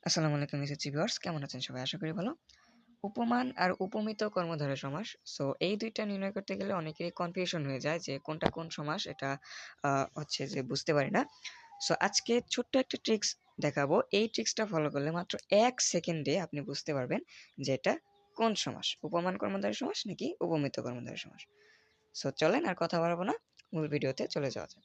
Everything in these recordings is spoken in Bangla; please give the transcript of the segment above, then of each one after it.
আসসালামু আলাইকুম এসএসসি ভিউয়ার্স, কেমন আছেন সবাই? আশা করি ভালো। উপমান আর উপমিত কর্মধারয় সমাস। সো এই ২ টা নির্ণয় করতে গেলে অনেকেরই কনফিউশন হয়ে যায় যে কোনটা কোন সমাস এটা হচ্ছে যে বুঝতে পারি না। সো আজকে ছোট্ট একটা ট্রিক্স দেখাবো। এই ট্রিক্সটা ফলো করলে মাত্র ১ সেকেন্ডে আপনি বুঝতে পারবেন যে এটা কোন সমাস। উপমান কর্মধারয় সমাস নাকি উপমিত কর্মধারয় সমাস। সো চলেন আর কথা বাড়াবো না। মূল ভিডিওতে চলে যাওয়া যাক।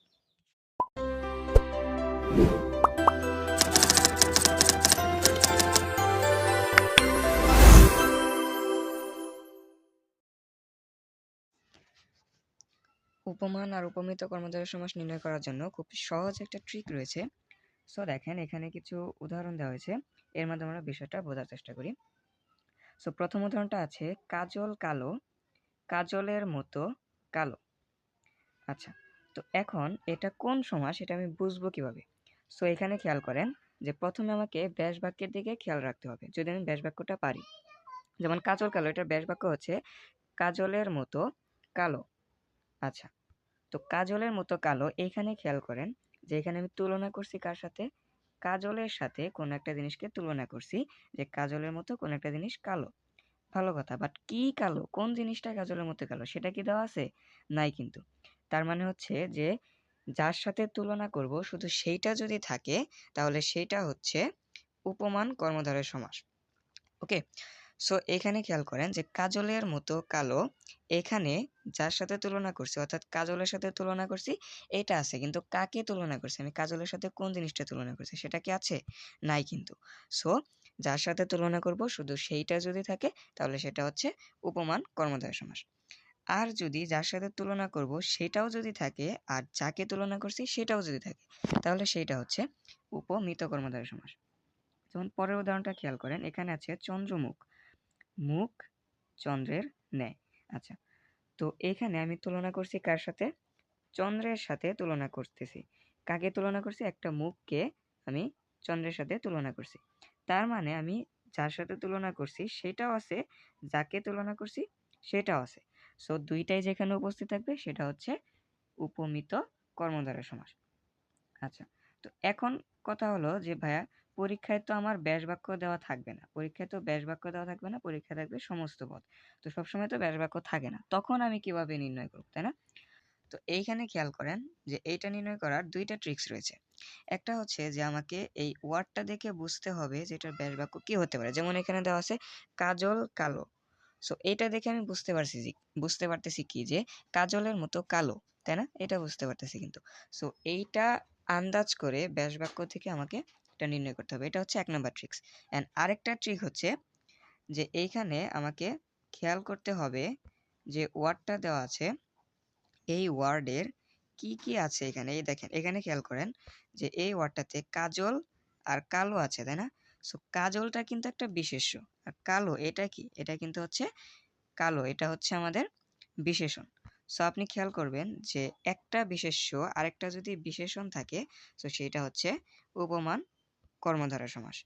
উপমান আর উপমিত কর্মধারয় সমাস নির্ণয় করার জন্য খুব সহজ একটা ট্রিক রয়েছে। সো দেখেন এখানে কিছু উদাহরণ দেওয়া হয়েছে। এর মাধ্যমে আমরা বিষয়টা বোঝার চেষ্টা করি। সো প্রথম উদাহরণটা আছে কাজল কালো, কাজলের মতো কালো। আচ্ছা, তো এখন এটা কোন সমাস এটা আমি বুঝবো কিভাবে? সো এখানে খেয়াল করেন যে প্রথমে আমাকে ব্যাস বাক্যের দিকে খেয়াল রাখতে হবে। যদি আমি ব্যাস বাক্যটা পারি। যেমন কাজল কালো, এটার ব্যাস বাক্য হচ্ছে কাজলের মতো কালো। আচ্ছা, তো কাজলের মতো কালো এইখানে খেয়াল করেন যে এখানে আমি তুলনা করছি কার সাথে? কাজলের সাথে কোনো একটা জিনিসকে তুলনা করছি যে কাজলের মতো কোনো একটা জিনিস কালো। ভালো কথা, বাট কি কালো? কোন জিনিসটা কাজলের মতো কালো সেটা কি দেওয়া আছে? নাই কিন্তু। তার মানে হচ্ছে যে যার সাথে তুলনা করব শুধু সেইটা যদি থাকে তাহলে সেইটা হচ্ছে উপমান কর্মধারয় সমাস। ওকে, সো এখানে খেয়াল করেন যে কাজলের মতো কালো, এখানে যার সাথে তুলনা করছি অর্থাৎ কাজলের সাথে তুলনা করছি এটা আছে, কিন্তু কাকে তুলনা করছি? আমি কাজলের সাথে কোন জিনিসটা তুলনা করছি সেটা কি আছে? নাই কিন্তু। সো যার সাথে তুলনা করব শুধু সেইটা যদি থাকে তাহলে সেটা হচ্ছে উপমান কর্মধারয় সমাস। আর যদি যার সাথে তুলনা করব সেটাও যদি থাকে আর যাকে তুলনা করছি সেটাও যদি থাকে তাহলে সেইটা হচ্ছে উপমিত কর্মধারয় সমাস। যেমন পরের উদাহরণটা খেয়াল করেন, এখানে আছে চন্দ্রমুখ, মুখ চন্দ্রের ন্যায়। আচ্ছা, তো এখানে আমি তুলনা করছি কার সাথে? চন্দ্রের সাথে তুলনা করতেছি। কাকে তুলনা করছি? একটা মুখকে আমি চন্দ্রের সাথে তুলনা করছি। তার মানে আমি যার সাথে তুলনা করছি সেটাও আছে, যাকে তুলনা করছি সেটাও আছে। সো দুইটাই যেখানে উপস্থিত থাকবে সেটা হচ্ছে উপমিত কর্মধারয় সমাস। আচ্ছা, তো এখন কথা হলো যে ভাইয়া পরীক্ষায় তো আমার ব্যাস বাক্য দেওয়া থাকবে না। পরীক্ষায় তো ব্যাস বাক্য দেওয়া থাকবে না, পরীক্ষায় থাকবে সমস্ত পদ। তো সবসময় তো ব্যাস বাক্য থাকে না। তখন আমি কিভাবে নির্ণয় করব, তাই না? তো এইখানে খেয়াল করেন যে এইটা নির্ণয় করার ২ টা ট্রিক্স রয়েছে। একটা হচ্ছে যে আমাকে এই ওয়ার্ডটা দেখে বুঝতে হবে যে এটার ব্যাস বাক্য কি হতে পারে। যেমন এখানে দেওয়া আছে কাজল কালো। সো এটা দেখে আমি বুঝতে পারতেছি কি যে কাজলের মতো কালো, তাই না? এটা বুঝতে পারতেছি কিন্তু। সো এইটা আন্দাজ করে ব্যাস বাক্য থেকে আমাকে এটা নির্ণয় করতে হবে। এটা হচ্ছে ১ নাম্বার ট্রিক্স। অ্যান্ড আরেকটা ট্রিক হচ্ছে যে এইখানে আমাকে খেয়াল করতে হবে যে ওয়ার্ডটা দেওয়া আছে, এই ওয়ার্ডের কি, কি আছে এখানে? এই দেখেন, এখানে খেয়াল করেন যে এই ওয়ার্ডটাতে কাজল আর কালো আছে, তাই না? সো কাজলটা কিন্তু একটা বিশেষ্য। আর কালো এটা কি? এটা কিন্তু হচ্ছে কালো, এটা হচ্ছে আমাদের বিশেষণ। সো আপনি খেয়াল করবেন যে একটা বিশেষ্য আরেকটা যদি বিশেষণ থাকে সো সেটা হচ্ছে উপমান কর্মধারয় সমাস।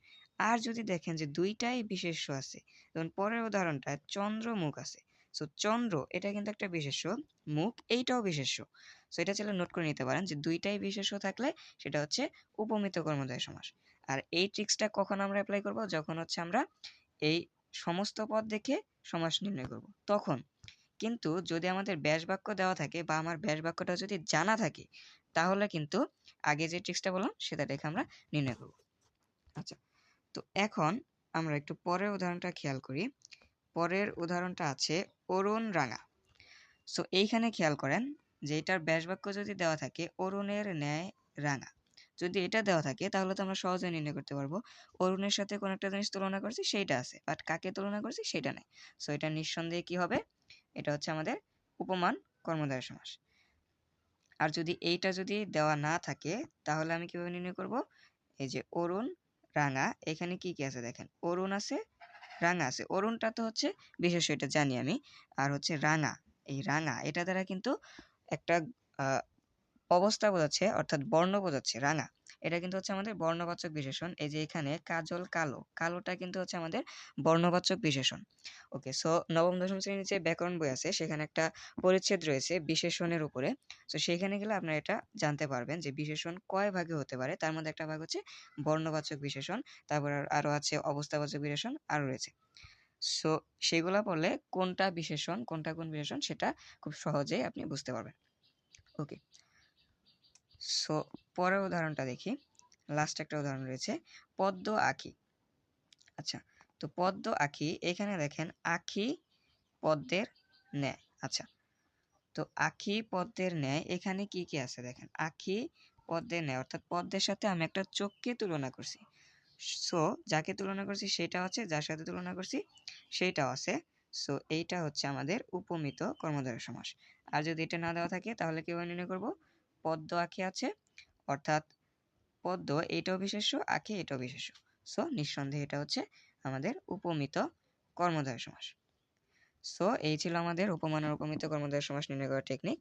আর যদি দেখেন যে ২ টাই বিশেষ্য আছে, যেমন পরের উদাহরণটায় চন্দ্রমুখ আছে। সো চন্দ্র এটা কিন্তু একটা বিশেষ্য, মুখ এইটাও বিশেষ্য। সো এটা চাইলে নোট করে নিতে পারেন যে ২ টাই বিশেষ্য থাকলে সেটা হচ্ছে উপমিত কর্মধারয় সমাস। আর এই ট্রিক্সটা কখন আমরা এপ্লাই করব? যখন হচ্ছে আমরা এই সমস্ত পদ দেখে সমাস নির্ণয় করব তখন। কিন্তু যদি আমাদের ব্যাস বাক্য দেওয়া থাকে বা আমার ব্যাস বাক্যটা যদি জানা থাকে তাহলে কিন্তু আগে যে ট্রিক্সটা বললাম সেটা দেখে আমরা নির্ণয় করব। আচ্ছা, তো এখন আমরা একটু পরের উদাহরণটা খেয়াল করি। পরের উদাহরণটা আছে অরুণ রাঙা। সো এইখানে খেয়াল করেন যে এটার ব্যাস বাক্য যদি দেওয়া থাকে অরুণের ন্যায় রাঙা, যদি এটা দেওয়া থাকে তাহলে তো আমরা সহজে নির্ণয় করতে পারবো অরুণের সাথে কোন একটা জিনিস তুলনা করছি সেইটা আছে, বাট কাকে তুলনা করছি সেটা নাই। সো এটা নিঃসন্দেহে কি হবে? এটা হচ্ছে আমাদের উপমান কর্মধারয় সমাস। আর যদি এইটা যদি দেওয়া না থাকে তাহলে আমি কিভাবে নির্ণয় করব? এই যে অরুণ রাঙা, এখানে কি কি আছে দেখেন, অরুণ আছে রাঙা আছে। অরুণটা তো হচ্ছে বিশেষ, এটা জানি আমি। আর হচ্ছে রাঙা, এই রাঙা এটা দ্বারা কিন্তু একটা অবস্থা বোঝাচ্ছে অর্থাৎ বর্ণ বোঝাচ্ছে রাঙা, এটা কিন্তু হচ্ছে আমাদের বর্ণবাচক বিশেষণ। এই যে এখানে কাজল কালো, কালোটা কিন্তু হচ্ছে আমাদের বর্ণবাচক বিশেষণ। ওকে, সো নবম দশম শ্রেণীর যে ব্যাকরণ বই আছে সেখানে একটা পরিচ্ছেদ রয়েছে বিশেষণের উপরে। তো সেখানে গেলে আপনারা এটা জানতে পারবেন যে বিশেষণ কয় ভাগে হতে পারে। তার মধ্যে একটা ভাগ হচ্ছে বর্ণবাচক বিশেষণ, তারপর আরো আছে অবস্থাবাচক বিশেষণ আরো রয়েছে। সো সেগুলা পড়লে কোনটা বিশেষণ কোনটা কোন বিশেষণ সেটা খুব সহজেই আপনি বুঝতে পারবেন। ওকে, সো পরের উদাহরণটা দেখি। লাস্ট একটা উদাহরণ রয়েছে, পদ্ম আঁখি। আচ্ছা, তো পদ্ম আঁখি, এখানে দেখেন আঁখি পদ্মের ন্যায়। আচ্ছা, তো আঁখি পদ্মের ন্যায় এখানে কি কি আছে দেখেন, আঁখি পদ্মের ন্যায় অর্থাৎ পদ্মের সাথে আমি একটা চোখকে তুলনা করছি। সো যাকে তুলনা করছি সেটা আছে, যার সাথে তুলনা করছি সেইটাও আছে। সো এইটা হচ্ছে আমাদের উপমিত কর্মধারয় সমাস। আর যদি এটা না দেওয়া থাকে তাহলে কিভাবে নির্ণয় করব, পদ্ম আঁখি আছে অর্থাৎ পদ্ম এইটাও বিশেষ্য, আঁখি এটাও বিশেষ্য। সো নিঃসন্দেহে এটা হচ্ছে আমাদের উপমিত কর্মধারয় সমাস। সো এই ছিল আমাদের উপমান আর উপমিত কর্মধারয় সমাস নির্ণয় করার টেকনিক।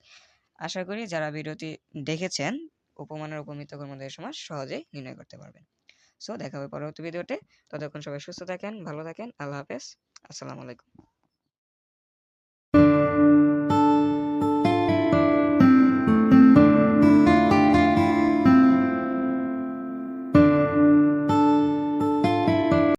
আশা করি যারা ভিডিওটি দেখেছেন উপমান আর উপমিত কর্মধারয় সমাস সহজেই নির্ণয় করতে পারবেন। সো দেখা হবে পরবর্তী ভিডিওতে। ততক্ষণ সবাই সুস্থ থাকেন, ভালো থাকেন। আল্লাহ হাফেজ। আসসালামু আলাইকুম।